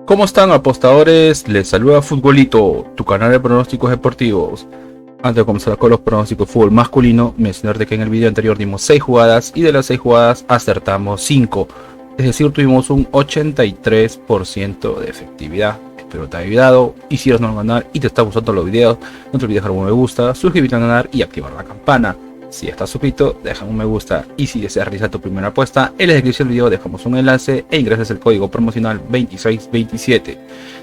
¿Cómo están, apostadores? Les saluda Futbolito, tu canal de pronósticos deportivos. Antes de comenzar con los pronósticos de fútbol masculino, mencionarte que en el video anterior dimos 6 jugadas y de las 6 jugadas acertamos 5. Es decir, tuvimos un 83% de efectividad. Espero te haya ayudado, y si eres nuevo al canal y te están gustando los videos, no te olvides dejar un me gusta, suscribirte al canal y activar la campana. Si estás suscrito, deja un me gusta, y si deseas realizar tu primera apuesta, en la descripción del video dejamos un enlace e ingresas el código promocional 2627.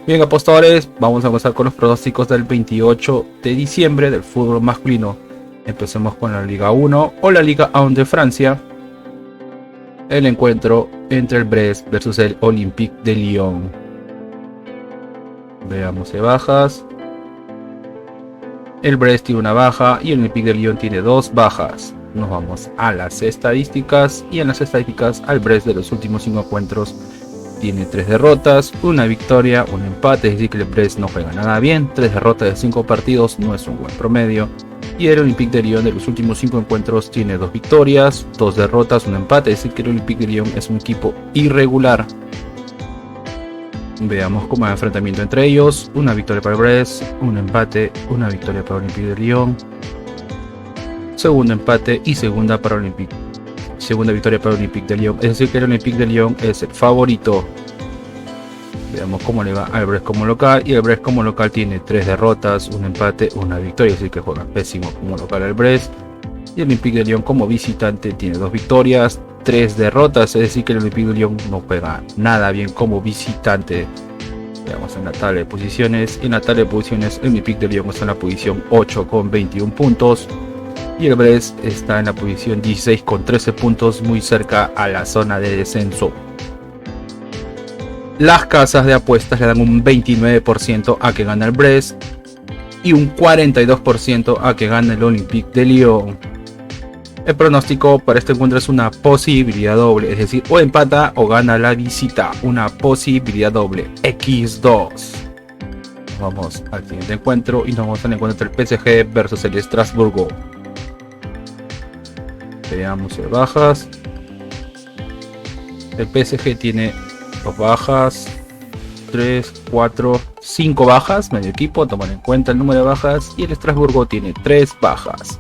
Bien, apostadores, vamos a comenzar con los pronósticos del 28 de diciembre del fútbol masculino. Empecemos con la Liga 1 o la Liga 1 de Francia. El encuentro entre el Brest versus el Olympique de Lyon. Veamos de bajas. El Brest tiene una baja y el Olympique de Lyon tiene 2 bajas. Nos vamos a las estadísticas, y en las estadísticas al Brest de los últimos 5 encuentros tiene 3 derrotas, una victoria, un empate, es decir que el Brest no juega nada bien. 3 derrotas de 5 partidos no es un buen promedio. Y el Olympique de Lyon de los últimos 5 encuentros tiene 2 victorias, 2 derrotas, un empate, es decir que el Olympique de Lyon es un equipo irregular. Veamos cómo es el enfrentamiento entre ellos. Una victoria para el Brest, un empate, una victoria para el Olympique de Lyon, segundo empate y segunda victoria para el Olympique de Lyon. Es decir que el Olympique de Lyon es el favorito. Veamos cómo le va al Brest como local, y el Brest como local tiene 3 derrotas, un empate, una victoria, es decir que juega pésimo como local el Brest. Y el Olympique de Lyon como visitante tiene 2 victorias, 3 derrotas, es decir que el Olympique de Lyon no juega nada bien como visitante. Veamos en la tabla de posiciones. En la tabla de posiciones el Olympique de Lyon está en la posición 8 con 21 puntos. Y el Brest está en la posición 16 con 13 puntos, muy cerca a la zona de descenso. Las casas de apuestas le dan un 29% a que gana el Brest y un 42% a que gana el Olympique de Lyon. El pronóstico para este encuentro es una posibilidad doble, es decir, o empata o gana la visita, una posibilidad doble, X2. Nos vamos al siguiente encuentro y nos vamos al encuentro entre el PSG versus el Estrasburgo. Veamos las bajas. El PSG tiene 2 bajas, 3, 4, 5 bajas, medio equipo, tomar en cuenta el número de bajas, y el Estrasburgo tiene 3 bajas.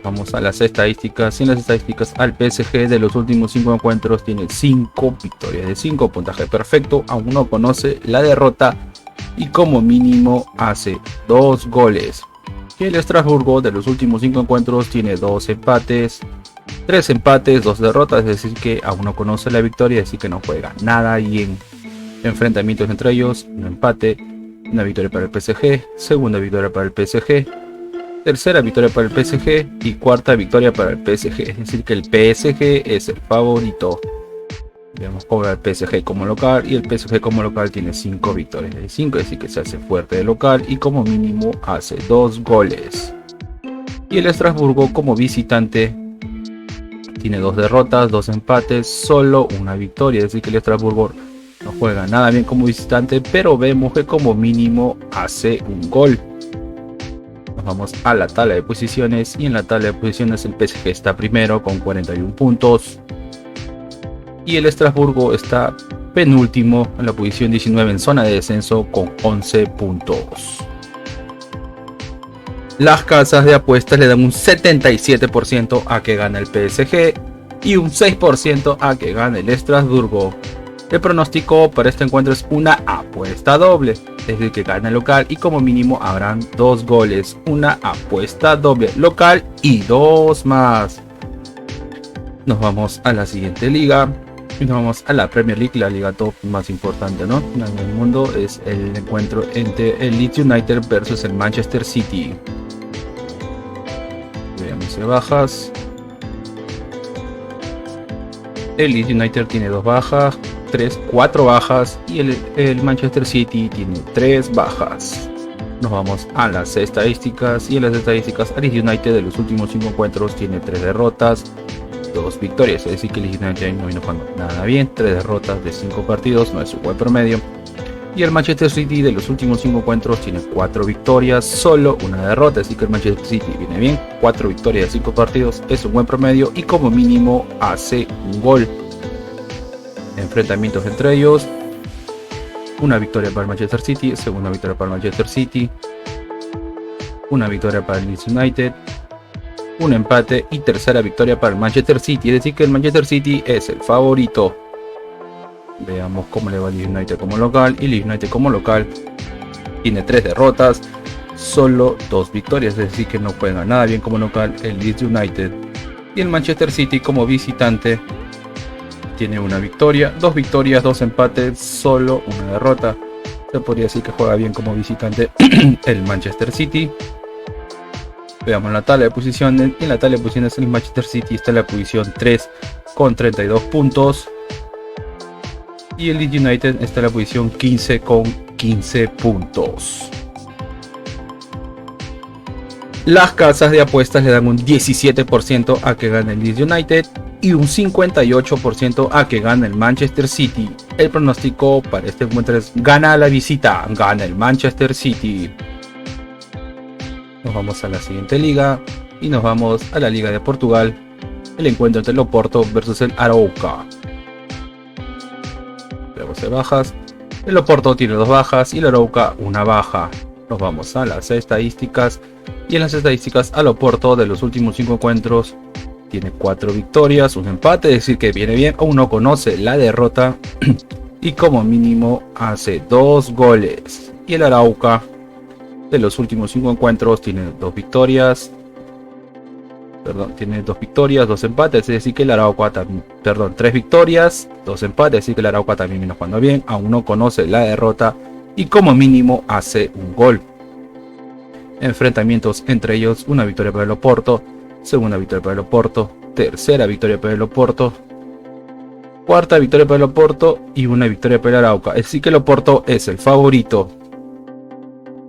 Vamos a las estadísticas, y en las estadísticas al PSG de los últimos 5 encuentros tiene 5 victorias de 5, puntaje perfecto, aún no conoce la derrota y como mínimo hace 2 goles. Y el Estrasburgo de los últimos 5 encuentros tiene 2 empates, 3 empates, 2 derrotas, es decir que aún no conoce la victoria, es decir que no juega nada bien. Enfrentamientos entre ellos, un empate, una victoria para el PSG, segunda victoria para el PSG, tercera victoria para el PSG y cuarta victoria para el PSG, es decir que el PSG es el favorito. Veamos cómo va el PSG como local, y el PSG como local tiene 5 victorias de 5, es decir que se hace fuerte de local y como mínimo hace 2 goles. Y el Estrasburgo como visitante tiene 2 derrotas, 2 empates, solo una victoria, es decir que el Estrasburgo no juega nada bien como visitante, pero vemos que como mínimo hace un gol. Vamos a la tabla de posiciones, y en la tabla de posiciones el PSG está primero con 41 puntos y el Estrasburgo está penúltimo en la posición 19 en zona de descenso con 11 puntos. Las casas de apuestas le dan un 77% a que gane el PSG y un 6% a que gane el Estrasburgo. El pronóstico para este encuentro es una apuesta doble, es decir que gana el local y como mínimo habrán 2 goles, una apuesta doble local y 2 más. Nos vamos a la siguiente liga y nos vamos a la Premier League, la liga top más importante, ¿no?, en el mundo. Es el encuentro entre el Leeds United versus el Manchester City. Veamos las bajas. El Leeds United tiene 2 bajas, 4 bajas, y el Manchester City tiene 3 bajas. Nos vamos a las estadísticas, y en las estadísticas el Leeds United de los últimos 5 encuentros tiene 3 derrotas, 2 victorias, es decir que el Leeds United no vino jugando nada bien, 3 derrotas de 5 partidos, no es un buen promedio. Y el Manchester City de los últimos 5 encuentros tiene 4 victorias, solo una derrota, así que el Manchester City viene bien, 4 victorias de 5 partidos, es un buen promedio y como mínimo hace un gol. Enfrentamientos entre ellos, una victoria para el Manchester City, segunda victoria para el Manchester City, una victoria para el Leeds United, un empate y tercera victoria para el Manchester City. Es decir que el Manchester City es el favorito. Veamos cómo le va al Leeds United como local. Y Leeds United como local tiene 3 derrotas, solo 2 victorias, es decir que no juega nada bien como local el Leeds United. Y el Manchester City como visitante tiene una victoria, 2 victorias, 2 empates, solo una derrota. Se podría decir que juega bien como visitante el Manchester City. Veamos la tabla de posiciones. En la tabla de posiciones el Manchester City está en la posición 3 con 32 puntos. Y el Leeds United está en la posición 15 con 15 puntos. Las casas de apuestas le dan un 17% a que gane el Leeds United y un 58% a que gane el Manchester City. El pronóstico para este encuentro es: gana a la visita, gana el Manchester City. Nos vamos a la siguiente liga y nos vamos a la Liga de Portugal. El encuentro entre el Oporto versus el Arauca. Veamos de bajas. El Oporto tiene 2 bajas y el Arauca una baja. Nos vamos a las estadísticas. Y en las estadísticas, al Oporto de los últimos 5 encuentros tiene 4 victorias, un empate, es decir que viene bien. Aún no conoce la derrota y como mínimo hace 2 goles. Y el Arauca de los últimos 5 encuentros tiene 2 victorias. Tiene 2 victorias, 2 empates, es decir que el Arauca también, 3 victorias, 2 empates, es decir que el Arauca también viene jugando bien. Aún no conoce la derrota y como mínimo hace un gol. Enfrentamientos entre ellos: una victoria para el Oporto, segunda victoria para el Oporto, tercera victoria para el Oporto, cuarta victoria para el Oporto y una victoria para el Arauca. Es decir que el Oporto es el favorito.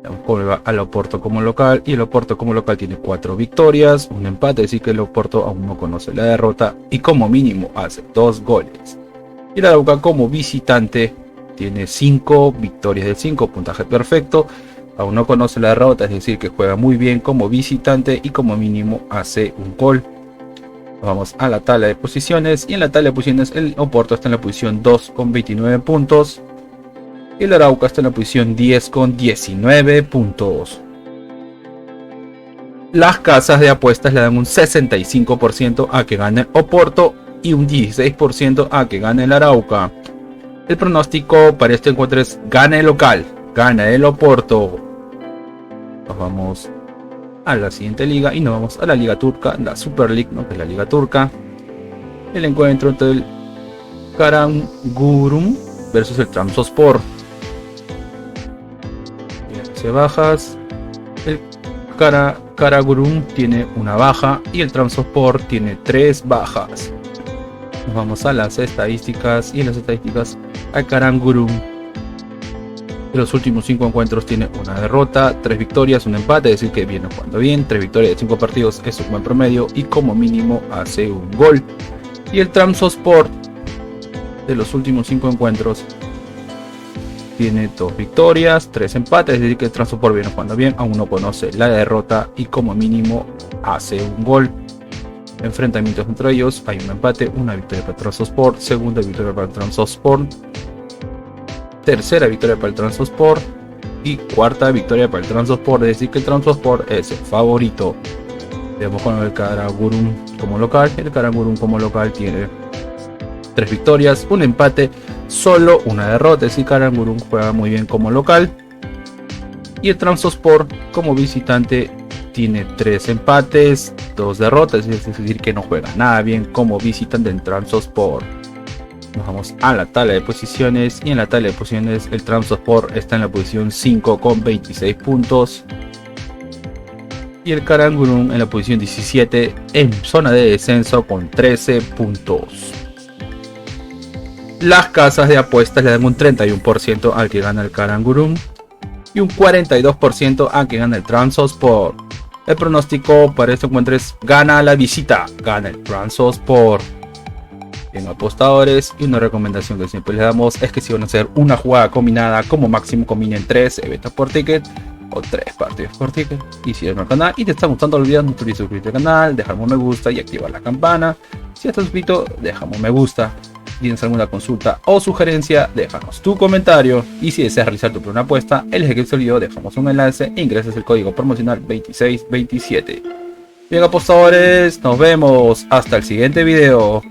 Veamos cómo le va al Oporto como local. Y el Oporto como local tiene 4 victorias, un empate, es decir que el Oporto aún no conoce la derrota y como mínimo hace 2 goles. Y el Arauca como visitante tiene 5 victorias de 5, puntaje perfecto. Aún no conoce la derrota, es decir que juega muy bien como visitante y como mínimo hace un gol. Vamos a la tabla de posiciones y en la tabla de posiciones el Oporto está en la posición 2 con 29 puntos y el Arauca está en la posición 10 con 19 puntos. Las casas de apuestas le dan un 65% a que gane el Oporto y un 16% a que gane el Arauca. El pronóstico para este encuentro es: gana el local, gana el Oporto. Nos vamos a la siguiente liga y nos vamos a la liga turca, la Super League, ¿no? Que es la liga turca. El encuentro entre el Karagümrük versus el Trabzonspor. Se bajas. El Karagümrük tiene una baja y el Trabzonspor tiene 3 bajas. Nos vamos a las estadísticas y en las estadísticas al Karagümrük de los últimos 5 encuentros tiene una derrota, 3 victorias, un empate, es decir que viene jugando bien. 3 victorias de 5 partidos es un buen promedio y como mínimo hace un gol. Y el Trabzonspor de los últimos 5 encuentros tiene 2 victorias, 3 empates, es decir que el Trabzonspor viene jugando bien, aún no conoce la derrota y como mínimo hace un gol. Enfrentamientos entre ellos: hay un empate, una victoria para el Trabzonspor, segunda victoria para el Trabzonspor, tercera victoria para el Trabzonspor y cuarta victoria para el Trabzonspor, es decir que el Trabzonspor es el favorito. Veamos con el Karagümrük como local. El Karagümrük como local tiene 3 victorias, un empate, solo una derrota, es decir, Karagümrük juega muy bien como local. Y el Trabzonspor como visitante tiene 3 empates, 2 derrotas, es decir que no juega nada bien como visitante en Trabzonspor. Nos vamos a la tabla de posiciones y en la tabla de posiciones el Trabzonspor está en la posición 5 con 26 puntos y el Karagümrük en la posición 17 en zona de descenso con 13 puntos. Las casas de apuestas le dan un 31% al que gana el Karagümrük y un 42% al que gana el Trabzonspor. El pronóstico para este encuentro es: gana la visita, gana el Trabzonspor. En apostadores, y una recomendación que siempre les damos es que si van a hacer una jugada combinada, como máximo combinen 3 eventos por ticket o 3 partidos por ticket. Y si eres nuevo al canal y te está gustando el video, no te olvides suscribirte al canal, dejar un me gusta y activar la campana. Si estás suscrito, déjame un me gusta. ¿Tienes alguna consulta o sugerencia? Déjanos tu comentario. Y si deseas realizar tu primera apuesta, en la descripción del video dejamos un enlace e ingresas el código promocional 2627. Bien, apostadores, nos vemos hasta el siguiente video.